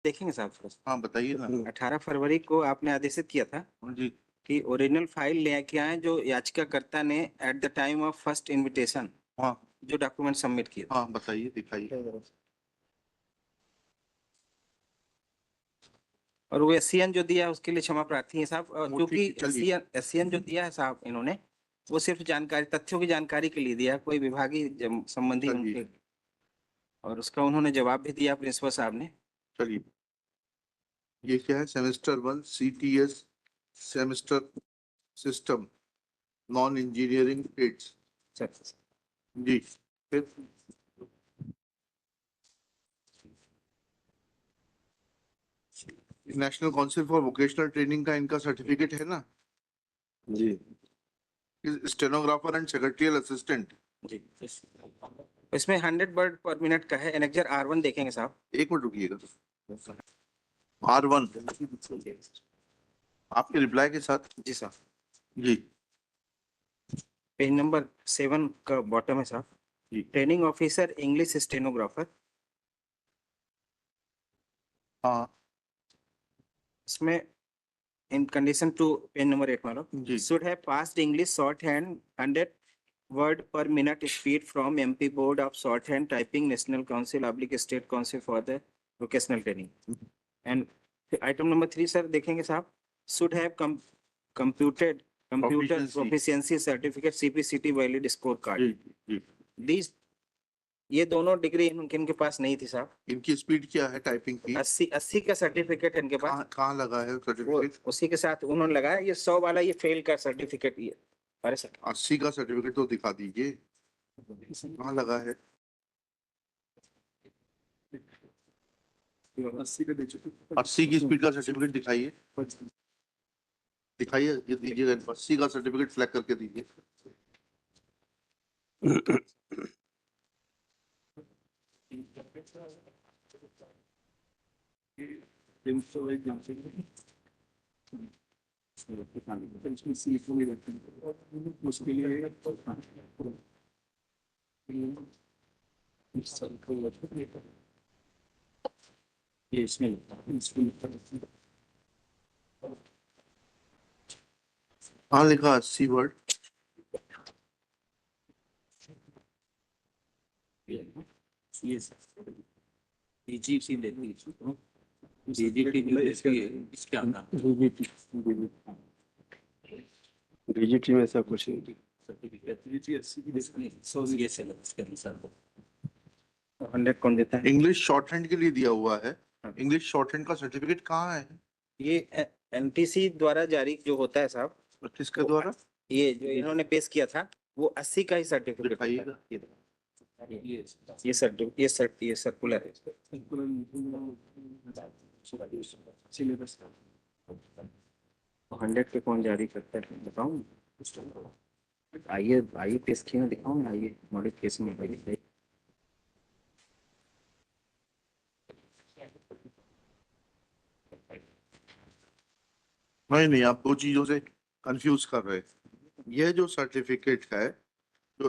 देखेंगे साहब थोड़ा सा। हाँ बताइए ना 18 फरवरी को आपने आदेशित किया था जी। कि ओरिजिनल फाइल लेके आए जो याचिकाकर्ता ने at the time of first invitation हाँ जो डॉक्यूमेंट सबमिट किए थे। हाँ बताइए दिखाइए। और वो एससीएन जो दिया है उसके लिए क्षमा प्रार्थी है साहब, वो क्योंकि ठीक है, चलिए। एससीएन जो दिया है साहब इन्होंने वो सिर्फ जानकारी, तथ्यों की जानकारी के लिए दिया है, कोई विभागीय संबंधी चलिए। उनके, और उसका उन्होंने जवाब भी दिया प्रिंसिपल साहब ने। चलिए ये क्या है? Semester 1 CTS semester system non engineering trades जी। फिर national council for vocational training का इनका सर्टिफिकेट है ना जी। Stenographer and secretarial assistant. जी, इसमें 100 वर्ड पर मिनट का है। एनेक्जर R1 देखेंगे साहब। एक मिनट रुकिएगा। R1 आपके रिप्लाई के साथ। जी साहब। जी पेज नंबर 7 का बॉटम है साहब। जी। Training officer English stenographer. हाँ इसमें in condition to page number 8 मानो जी। should have passed English shorthand 100 word per minute speed from MP Board of Shorthand Typing National Council / State Council for the Vocational Training. And item number 3 sir देखेंगे साहब, should have computer proficiency certificate CPCT valid scorecard. Ji. These ये दोनों degree इनके पास नहीं थी साहब। इनकी speed क्या है टाइपिंग की? 80 का सर्टिफिकेट इनके पास। कहाँ लगा है सर्टिफिकेट? उसी के साथ उन्होंने लगाया ये 100 वाला, ये फेल का सर्टिफिकेट। ये अरे सर 80 का सर्टिफिकेट तो दिखा दीजिए, कहाँ लगा है? 80 की स्पीड का सर्टिफिकेट दिखाइए, दिखाइए, ये दीजिएगा। 80 का सर्टिफिकेट फ्लैग करके दीजिए। उसके लिए ये इसमें हाँ लिखा 80 वर्ड। DGT में सब कुछ है। 100 कौन देता है? इंग्लिश शॉर्ट हैंड के लिए दिया हुआ है। इंग्लिश शॉर्ट हैंड का सर्टिफिकेट कहाँ है? ये एनटीसी द्वारा जारी जो होता है साहब, किसके द्वारा? ये जो इन्होंने पेश किया था वो 80 का ही सर्टिफिकेट दिखाइएगा। ये सर्कुलर है। 100 पे कौन जारी करता है बताऊं? आइए पेश किए दिखाऊं ना, आइए मॉडिफिकेशन में पहले नहीं, आप दो चीजों से कंफ्यूज कर रहे हैं। यह जो सर्टिफिकेट है जो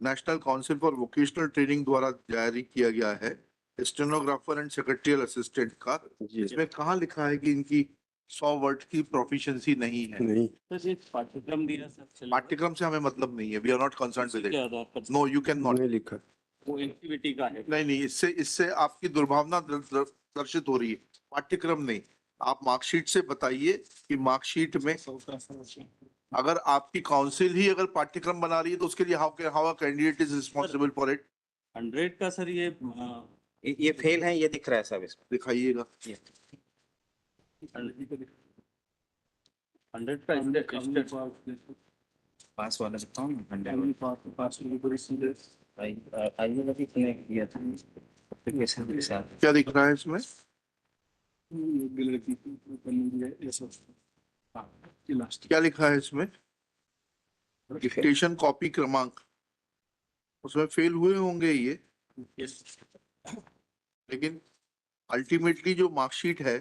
national council for vocational training द्वारा जारी किया गया है, स्टेनोग्राफर एंड सेक्रेटरियल असिस्टेंट का, इसमें कहाँ लिखा है कि इनकी 100 वर्ड की प्रोफिशिएंसी नहीं है? नहीं, पाठ्यक्रम दिया सर। पाठ्यक्रम से हमें मतलब नहीं है। We are not concerned with it. No, you can not. नहीं लिखा। वो एक्टिविटी का है। नहीं, इससे आपकी दुर्भावना दर्शित हो रही है। पाठ्यक्रम नहीं, आप मार्कशीट से बताइए कि मार्कशीट में अगर आपकी काउंसिल ही अगर पाठ्यक्रम बना रही है तो उसके लिए how a candidate is responsible for it? 100 का सर ये फेल है, ये दिख रहा है साहब इसमें। दिखाइएगा। 100 का पास वाला दिखाऊं ना 100 आइए लगी किया था एप्लीकेशन के साथ। क्या दिख रहा है इसमें? क्या लिखा है इसमें? डिक्टेशन कॉपी क्रमांक, उसमें फेल हुए होंगे ये, लेकिन अल्टीमेटली जो मार्कशीट है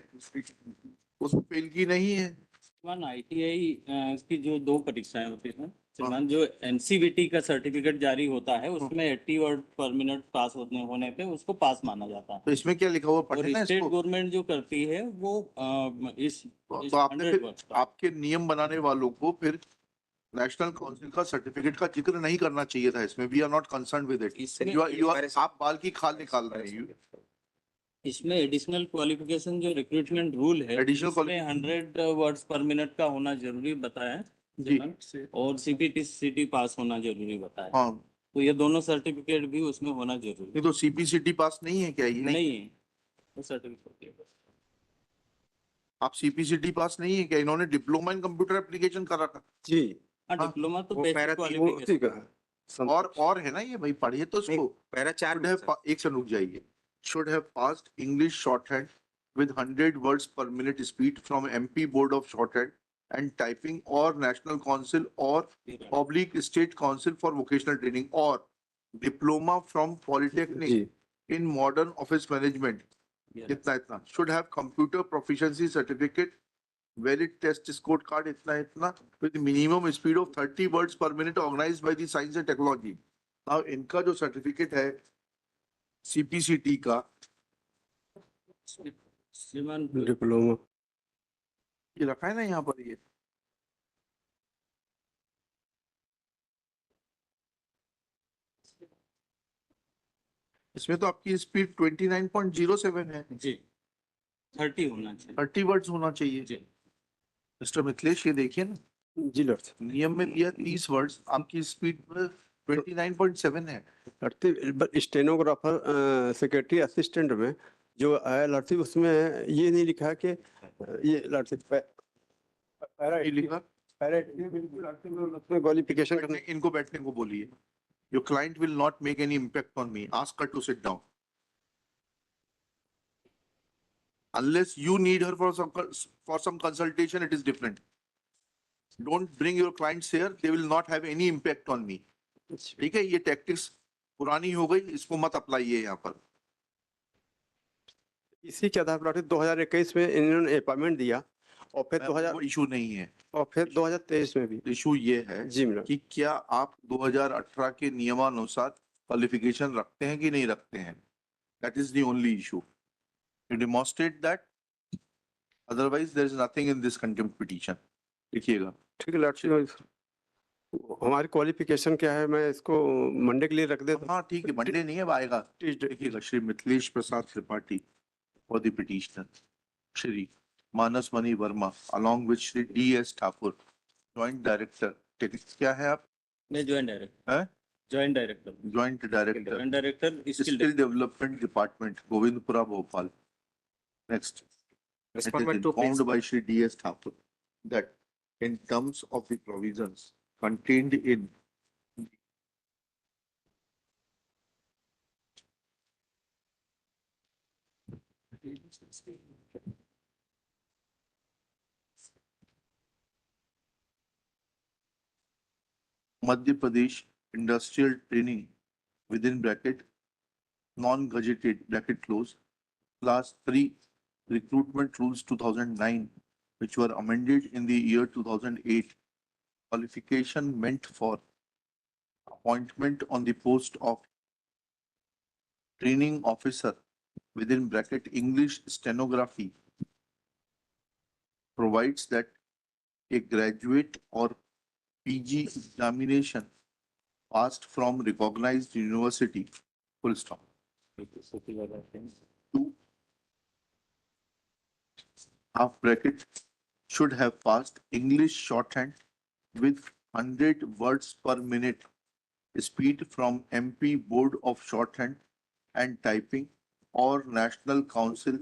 उसमें फेल की नहीं है। ITI की जो 2 परीक्षाएं होती हैं श्रीमान जो एनसीवीटी का सर्टिफिकेट जारी होता है उसमें 80 वर्ड पर मिनट पास होने पे उसको पास माना जाता है। तो इसमें क्या लिखा हुआ और पढ़े ना स्टेट इसको। गवर्नमेंट जो करती है वो इस तो आपने 100 फिर वर्ड्स का। आपके नियम बनाने वालों को फिर नेशनल काउंसिल का सर्टिफिकेट का जिक्र नहीं करना चाहिए था इसमें। We are not concern with it. इसमें यू आर आप बाल की खाल निकाल रहे हैं। इसमें एडिशनल क्वालिफिकेशन जो रिक्रूटमेंट रूल है Additional इसमें 100 वर्ड्स पर मिनट का होना जरूरी बताया है जी श्रीमान, और सीपीटी सीटी पास होना जरूरी बताया। हाँ। तो ये दोनों सर्टिफिकेट भी उसमें होना जरूरी नहीं तो सीपीसीटी पास नहीं है क्या ये? नहीं है वो सर्टिफिकेट। आप सीपीसीटी पास नहीं है क्या? इन्होंने डिप्लोमा इन कंप्यूटर एप्लीकेशन कर रखा। जी हाँ हाँ, डिप्लोमा तो वो बेसिक पैरा तीन वो उसी क्वालिफिकेशन का है। और है ना ये भाई, पढ़िए तो नहीं, उसको। पैरा 4 should have एक से रुक जाइए। should have passed English shorthand with 100 words per minute speed from MP Board of Shorthand and Typing or National Council or oblique State Council for Vocational Training or diploma from Polytechnic ji in Modern Office Management. इतना should have computer proficiency certificate, valid test score card इतना with minimum speed of 30 words per minute organized by the Science and Technology. Now इनका जो certificate है CPCT का, श्रीमान diploma ये रखा है ना यहाँ पर। ये इसमें तो आपकी स्पीड 29.07 है। जी 30 होना चाहिए 30 वर्ड्स होना चाहिए। जी। मिस्टर मिथिलेश ये देखिए ना, जी लड़ते नियम में दिया 30 वर्ड्स, आपकी स्पीड 29.7 है। लड़ते स्टेनोग्राफर सेक्रेटरी असिस्टेंट में जो है लड़ती उसमें ये नहीं लिखा कि ये लड़ते पैरा ये लिखा, क्वालिफिकेशन करने इनको बैठने को बोलिए। Your client will not make any impact on me. Ask her to sit down. Unless you need her for some consultation, it is different. Don't bring your clients here. They will not have any impact on me. ठीक है, ये tactics पुरानी हो गई, इसको मत apply यहाँ पर। इसी के आधार पर 2021 में इन्होंने अपॉइंटमेंट दिया और फिर 2000 वो इशू नहीं है। और फिर 2023 में भी। इशू ये है जी मैडम कि क्या आप 2018 के नियमानुसार क्वालिफिकेशन रखते हैं कि नहीं रखते हैं। That is the only issue. You demonstrate that, otherwise there is nothing in this contempt petition. लिखिएगा। ठीक है लड़ती हमारी क्वालिफिकेशन क्या है, मैं इसको मंडे के लिए रख देता हाँ ठीक है, मंडे नहीं है, अब आएगा। हूँ। लिखिएगा Shri Mithilesh Prasad Tripathi for the petitioner, Shri Manas Mani Verma along with Shri D.S. Thakur, joint director. क्या है आप? मैं ज्वाइंट डायरेक्टर हैं? Joint director joint director joint director skill development department, Govindpura, Bhopal. Next, it is Respondent to informed principal. by Shri D.S. Thakur that in terms of the provisions contained in Madhya Pradesh Industrial Training within bracket non-gazetted bracket close class 3 recruitment rules 2009, which were amended in the year 2008, qualification meant for appointment on the post of training officer within bracket English stenography provides that a graduate or PG examination passed from recognized university, full stop. Two, half bracket, should have passed English shorthand with 100 words per minute speed from MP Board of Shorthand and Typing or National Council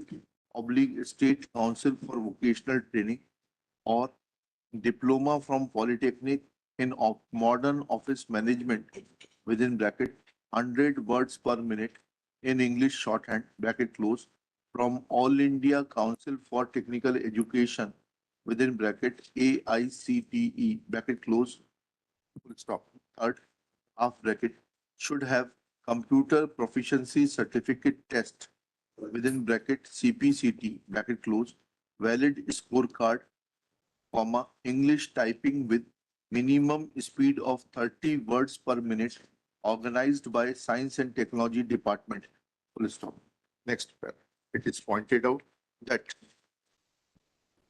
oblique State Council for Vocational Training or diploma from Polytechnic in modern office management within bracket 100 words per minute in English shorthand bracket close from All India Council for Technical Education within bracket AICTE bracket close full stop. Third, half bracket, should have computer proficiency certificate test within bracket CPCT bracket close, valid scorecard, comma, English typing with minimum speed of 30 words per minute organized by Science and Technology Department. Full stop. Next paragraph. It is pointed out that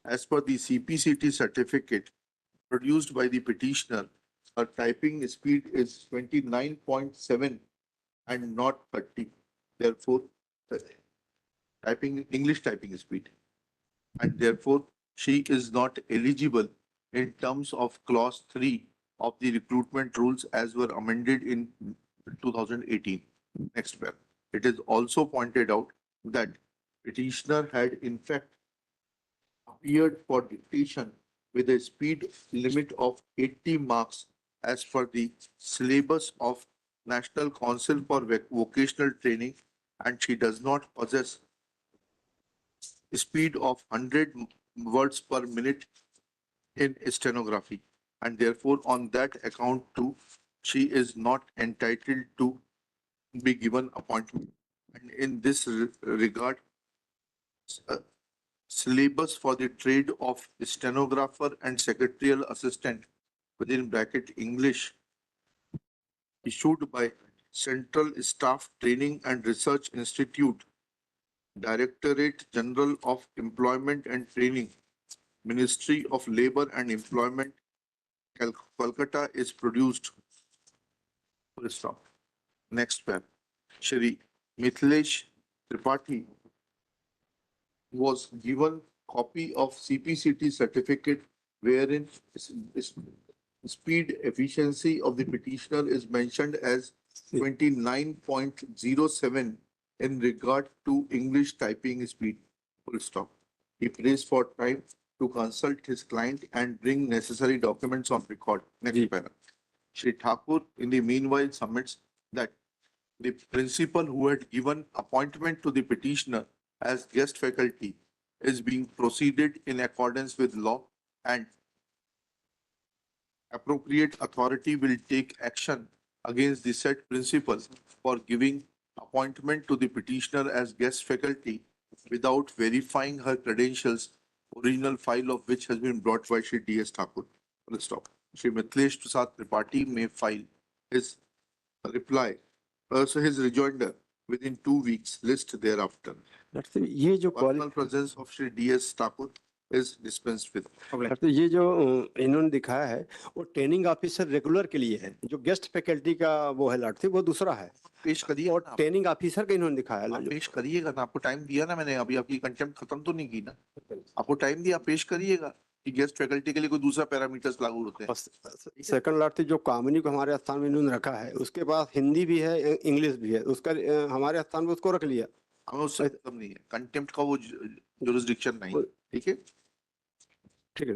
as per the CPCT certificate produced by the petitioner, her typing speed is 29.7 and not 30. Therefore, uh, English typing speed. And therefore, she is not eligible in terms of clause 3 of the recruitment rules as were amended in 2018. Next paragraph. It is also pointed out that petitioner had in fact appeared for dictation with a speed limit of 80 marks as per the syllabus of National Council for Vocational Training, and she does not possess speed of 100 words per minute in stenography, and therefore on that account too, she is not entitled to be given appointment. And in this regard, uh, syllabus for the trade of stenographer and secretarial assistant within bracket English issued by Central Staff Training and Research Institute, Directorate General of Employment and Training, Ministry of Labor and Employment, Kolkata is produced. Full stop. Next paragraph. Shri Mithilesh Tripathi was given copy of CPCT certificate wherein speed efficiency of the petitioner is mentioned as 29.07 in regard to English typing speed. Full stop. He prays for time to consult his client and bring necessary documents on record. Next Ji. paragraph. Shri Thakur in the meanwhile submits that the principal who had given appointment to the petitioner as guest faculty is being proceeded in accordance with law, and appropriate authority will take action against the said principal for giving appointment to the petitioner as guest faculty without verifying her credentials, original file of which has been brought by Shri D.S. Thakur. Full stop. Shri Mithilesh Prasad Tripathi may file his reply, so his rejoinder within 2 weeks, list thereafter. Doctor साहब ये जो Personal presence of Shri D.S. Thakur is dispensed with. Doctor ये जो इन्होंने दिखाया है वो training officer regular के लिए है, जो गेस्ट फैकल्टी का वो है लड़ती वो दूसरा है, पेश करिए और ना आप। ट्रेनिंग ऑफिसर का इन्होंने दिखाया आप है। पेश करिएगा ना, आपको टाइम दिया ना मैंने, अभी आपकी कंटेम्प्ट खत्म तो नहीं की ना, आपको टाइम दिया, पेश करिएगा कि गेस्ट फैकल्टी के लिए कोई दूसरा पैरामीटर्स लागू होते हैं। सेकंड लड़ती जो कामिनी को हमारे स्थान में इन्होंने रखा है, उसके पास हिंदी भी है, इंग्लिश भी है, उसका हमारे स्थान में उसको रख लिया। हमें उससे मतलब नहीं है, कंटेम्प्ट का वो जुरिस्डिक्शन नहीं है, ठीक है। ठीक है।